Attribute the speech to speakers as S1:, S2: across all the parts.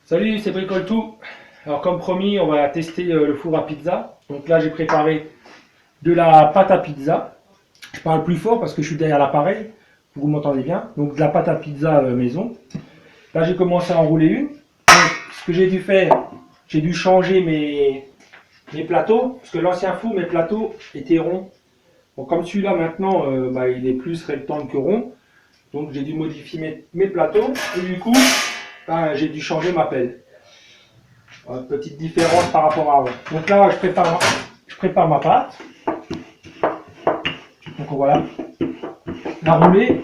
S1: Salut, c'est Bricole Tout. Alors comme promis, on va tester le four à pizza. Donc là, j'ai préparé de la pâte à pizza. Je parle plus fort parce que je suis derrière l'appareil. Vous m'entendez bien. Donc de la pâte à pizza maison. Là, j'ai commencé à enrouler une. Donc, ce que j'ai dû faire, j'ai dû changer mes plateaux. Parce que l'ancien four, mes plateaux étaient ronds. Bon, comme celui-là maintenant, il est plus rectangle que rond. Donc j'ai dû modifier mes plateaux. Et du coup, j'ai dû changer ma pelle. Petite différence par rapport à avant. Donc là, je prépare ma pâte. Donc voilà, la rouler.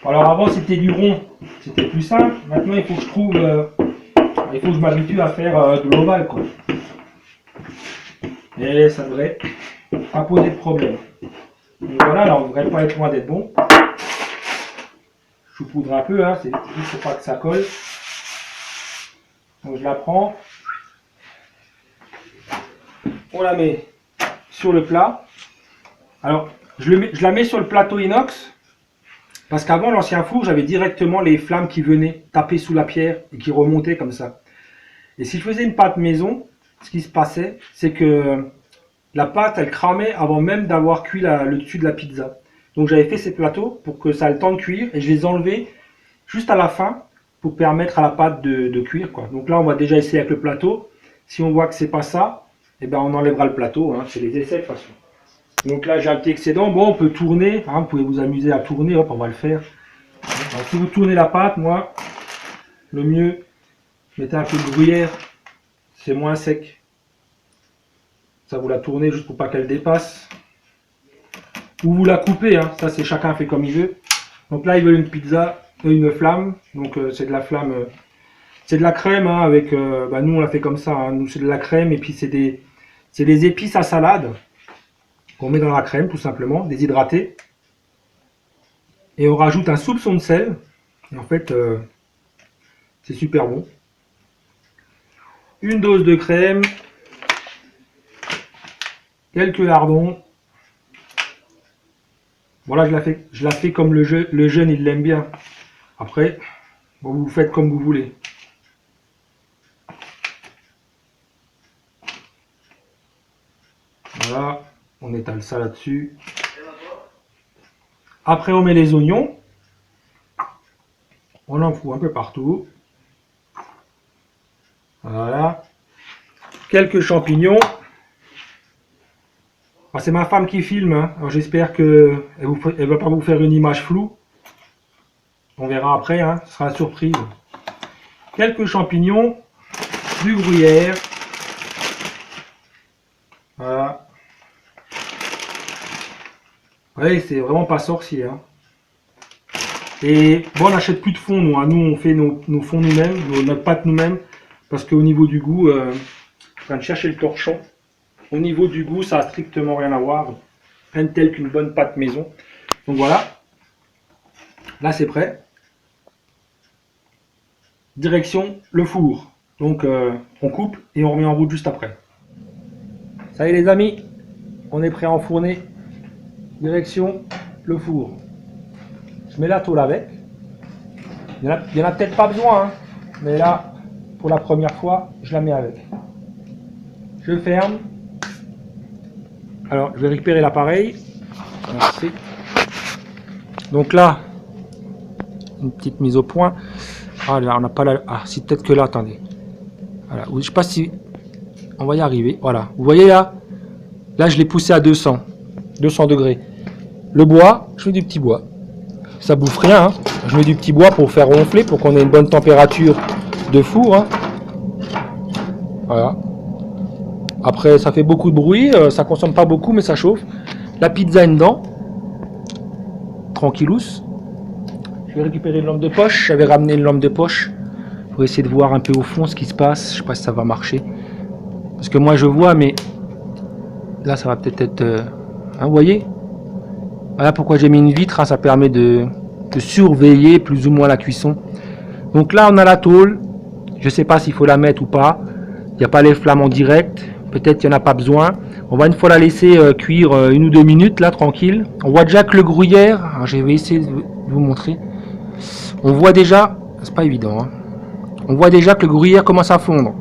S1: Alors avant c'était du rond, c'était plus simple. Maintenant il faut que je trouve, il faut que je m'habitue à faire de l'ovale quoi. Et ça devrait pas poser de problème. Donc voilà, là on ne devrait pas être loin d'être bon. Je saupoudre un peu, hein, c'est juste pour pas que ça colle. Donc je la prends. On la met sur le plat. Alors je la mets sur le plateau inox. Parce qu'avant l'ancien four, j'avais directement les flammes qui venaient taper sous la pierre et qui remontaient comme ça. Et si je faisais une pâte maison, ce qui se passait, c'est que la pâte, elle cramait avant même d'avoir cuit le dessus de la pizza. Donc j'avais fait ces plateaux pour que ça ait le temps de cuire et je les enlevais juste à la fin pour permettre à la pâte de cuire, quoi. Donc là, on va déjà essayer avec le plateau. Si on voit que c'est pas ça, eh ben on enlèvera le plateau, hein. C'est les essais de toute façon. Donc là, j'ai un petit excédent. Bon, on peut tourner, hein, vous pouvez vous amuser à tourner. Hop, on va le faire. Alors, si vous tournez la pâte, moi, le mieux, mettez un peu de gruyère, c'est moins sec. Ça, vous la tournez juste pour pas qu'elle dépasse. Ou vous la coupez, hein. Ça, c'est chacun fait comme il veut. Donc là, ils veulent une pizza, une flamme. Donc c'est de la flamme, c'est de la crème, hein, avec. Nous, on l'a fait comme ça. Hein. Nous, c'est de la crème et puis c'est des épices à salade qu'on met dans la crème, tout simplement, déshydratée. Et on rajoute un soupçon de sel. Et en fait, c'est super bon. Une dose de crème. Quelques lardons. Voilà, je la fais comme le jeune, il l'aime bien. Après, bon, vous faites comme vous voulez. Voilà, on étale ça là-dessus. Après, on met les oignons. On en fout un peu partout. Voilà. Quelques champignons. C'est ma femme qui filme, hein. Alors j'espère qu'elle ne va pas vous faire une image floue. On verra après, hein. Ce sera la surprise. Quelques champignons, du gruyère. Voilà. Ouais, c'est vraiment pas sorcier, hein. Et bon, on n'achète plus de fond, nous, hein. Nous, on fait nos fonds nous-mêmes, notre pâte nous-mêmes. Parce qu'au niveau du goût, je viens de chercher le torchon. Au niveau du goût, ça n'a strictement rien à voir. Rien de tel qu'une bonne pâte maison. Donc voilà. Là, c'est prêt. Direction le four. Donc, on coupe et on remet en route juste après. Ça y est, les amis. On est prêt à enfourner. Direction le four. Je mets la tôle avec. Il n'y en a peut-être pas besoin. Hein, mais là, pour la première fois, je la mets avec. Je ferme. Alors, je vais récupérer l'appareil. Merci. Donc là, une petite mise au point. Ah là, on n'a pas la... Ah, si, peut-être que là, attendez. Voilà. Je ne sais pas si... On va y arriver. Voilà. Vous voyez là? Là, je l'ai poussé à 200 degrés. Le bois, je mets du petit bois. Ça bouffe rien. Hein. Je mets du petit bois pour faire ronfler, pour qu'on ait une bonne température de four. Hein. Voilà. Après, ça fait beaucoup de bruit, ça consomme pas beaucoup, mais ça chauffe. La pizza est dedans. Tranquillous. Je vais récupérer une lampe de poche. J'avais ramené une lampe de poche pour essayer de voir un peu au fond ce qui se passe. Je sais pas si ça va marcher. Parce que moi, je vois, mais là, ça va peut-être être... Hein, vous voyez? Voilà pourquoi j'ai mis une vitre. Hein, ça permet de surveiller plus ou moins la cuisson. Donc là, on a la tôle. Je sais pas s'il faut la mettre ou pas. Il n'y a pas les flammes en direct. peut-être qu'il n'y en a pas besoin. On va une fois la laisser cuire 1 ou 2 minutes, là, tranquille. On voit déjà que le gruyère, alors je vais essayer de vous montrer. On voit déjà, c'est pas évident, hein. On voit déjà que le gruyère commence à fondre.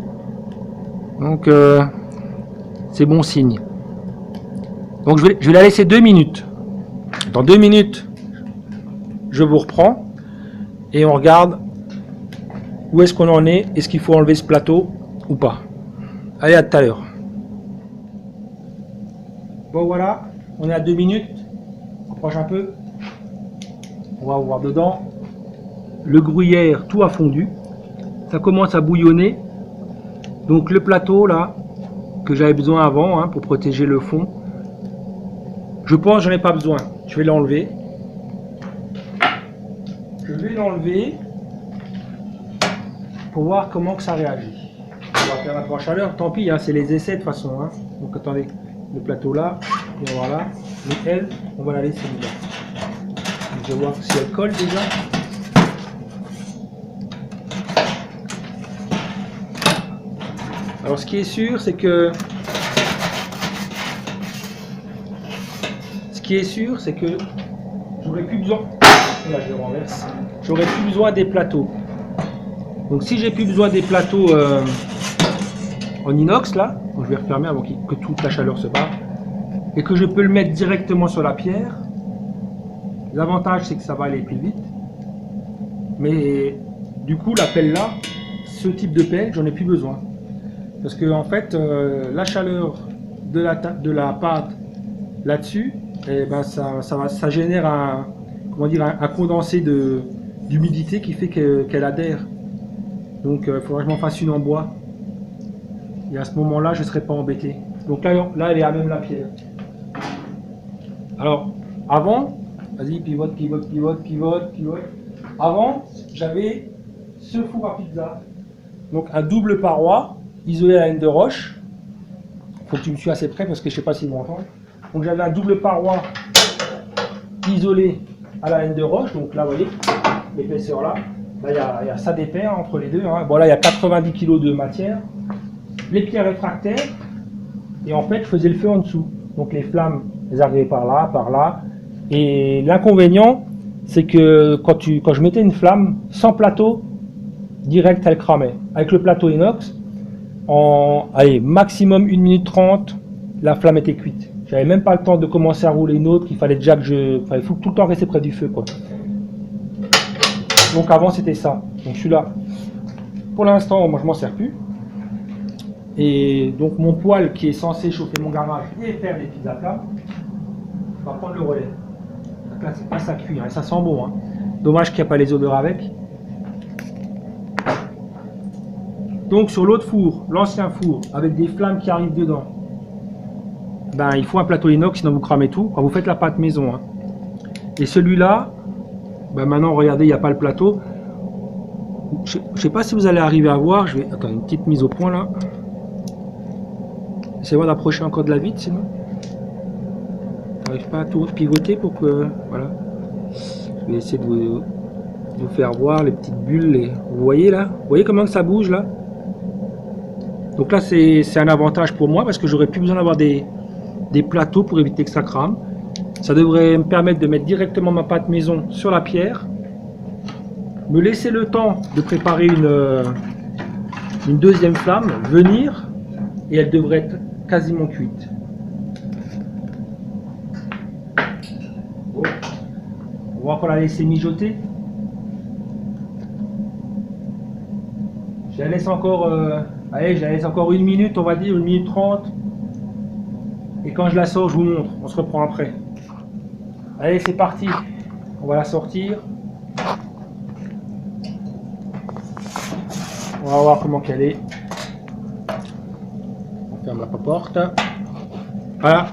S1: Donc, c'est bon signe. Donc, je vais la laisser 2 minutes. Dans 2 minutes, je vous reprends et on regarde où est-ce qu'on en est. Est-ce qu'il faut enlever ce plateau ou pas? Allez, à tout à l'heure. Bon, voilà, on est à 2 minutes. On approche un peu. On va voir dedans. Le gruyère, tout a fondu. Ça commence à bouillonner. Donc le plateau là, que j'avais besoin avant hein, pour protéger le fond, je pense que j'en ai pas besoin. Je vais l'enlever. Je vais l'enlever pour voir comment que ça réagit. On va faire la chaleur, tant pis, hein, c'est les essais de toute façon. Hein. Donc attendez, le plateau là, et voilà. Mais elle, on va la laisser là. Je vais voir si elle colle déjà. Alors ce qui est sûr, c'est que j'aurais plus besoin. Là, je le renverse. J'aurais plus besoin des plateaux. Donc si j'ai plus besoin des plateaux en inox là, donc je vais refermer avant que toute la chaleur se barre, et que je peux le mettre directement sur la pierre. L'avantage c'est que ça va aller plus vite. Mais du coup la pelle là, ce type de pelle, j'en ai plus besoin. Parce que en fait, la chaleur de la pâte là-dessus, eh ben, ça génère un condensé d'humidité qui fait qu'elle adhère. Donc il faudra que je m'en fasse une en bois. Et à ce moment-là, je ne serai pas embêté. Donc là, elle est à même la pierre. Alors, avant, vas-y, pivote. Avant, j'avais ce four à pizza. Donc un double paroi, isolé à la laine de roche. Faut que tu me suives assez près parce que je ne sais pas s'ils vont entendre. Donc j'avais un double paroi isolé à la laine de roche. Donc là, vous voyez, l'épaisseur là. Là, il y a ça d'épais entre les deux. Hein. Bon, là, il y a 90 kg de matière. Les pierres réfractaires. Et en fait, je faisais le feu en dessous. Donc les flammes, elles arrivaient par là. Et l'inconvénient, c'est que quand je mettais une flamme sans plateau, direct, elle cramait. Avec le plateau inox, maximum 1 minute 30, la flamme était cuite. J'avais même pas le temps de commencer à rouler une autre. Il fallait déjà il faut tout le temps rester près du feu, quoi. Donc avant c'était ça. Donc celui-là, pour l'instant, moi je m'en sers plus. Et donc mon poêle qui est censé chauffer mon garage et faire des pizzas plats va prendre le relais. Donc là c'est pas ça cuit, hein, ça sent bon. Hein. Dommage qu'il n'y a pas les odeurs avec. Donc sur l'autre four, l'ancien four, avec des flammes qui arrivent dedans, ben, il faut un plateau inox, sinon vous cramez tout quand vous faites la pâte maison. Hein. Et celui-là, ben maintenant regardez, il n'y a pas le plateau. Je ne sais pas si vous allez arriver à voir, je vais attendre une petite mise au point là. Essayez d'approcher encore de la vitre sinon. J'arrive pas à tout pivoter pour que. Voilà. Je vais essayer de vous faire voir les petites bulles. Vous voyez là? Vous voyez comment ça bouge là? Donc là c'est un avantage pour moi parce que j'aurais plus besoin d'avoir des plateaux pour éviter que ça crame. Ça devrait me permettre de mettre directement ma pâte maison sur la pierre. Me laisser le temps de préparer une deuxième flamme, venir, et elle devrait être quasiment cuite. Bon. On va encore la laisser mijoter. Je la laisse encore, allez, je la laisse encore 1 minute, on va dire 1 minute 30. Et quand je la sors, je vous montre. On se reprend après. Allez, c'est parti. On va la sortir. On va voir comment qu'elle est. On ferme la porte. Voilà.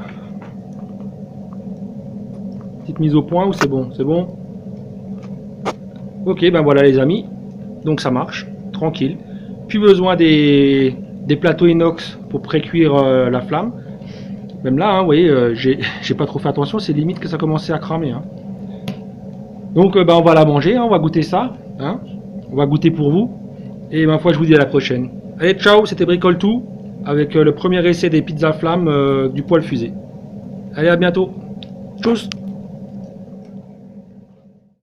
S1: Petite mise au point ou c'est bon? C'est bon. Ok, ben voilà les amis. Donc ça marche. Tranquille. Plus besoin des plateaux inox pour pré-cuire la flamme. Même là, hein, vous voyez, j'ai pas trop fait attention. C'est limite que ça commençait à cramer. Hein. Donc ben, on va la manger. Hein, on va goûter ça. Hein. On va goûter pour vous. Et ma foi, je vous dis à la prochaine. Allez, ciao, c'était Bricole Tout. avec le premier essai des pizzas flammes du poêle fusée. Allez, à bientôt. Tchuss!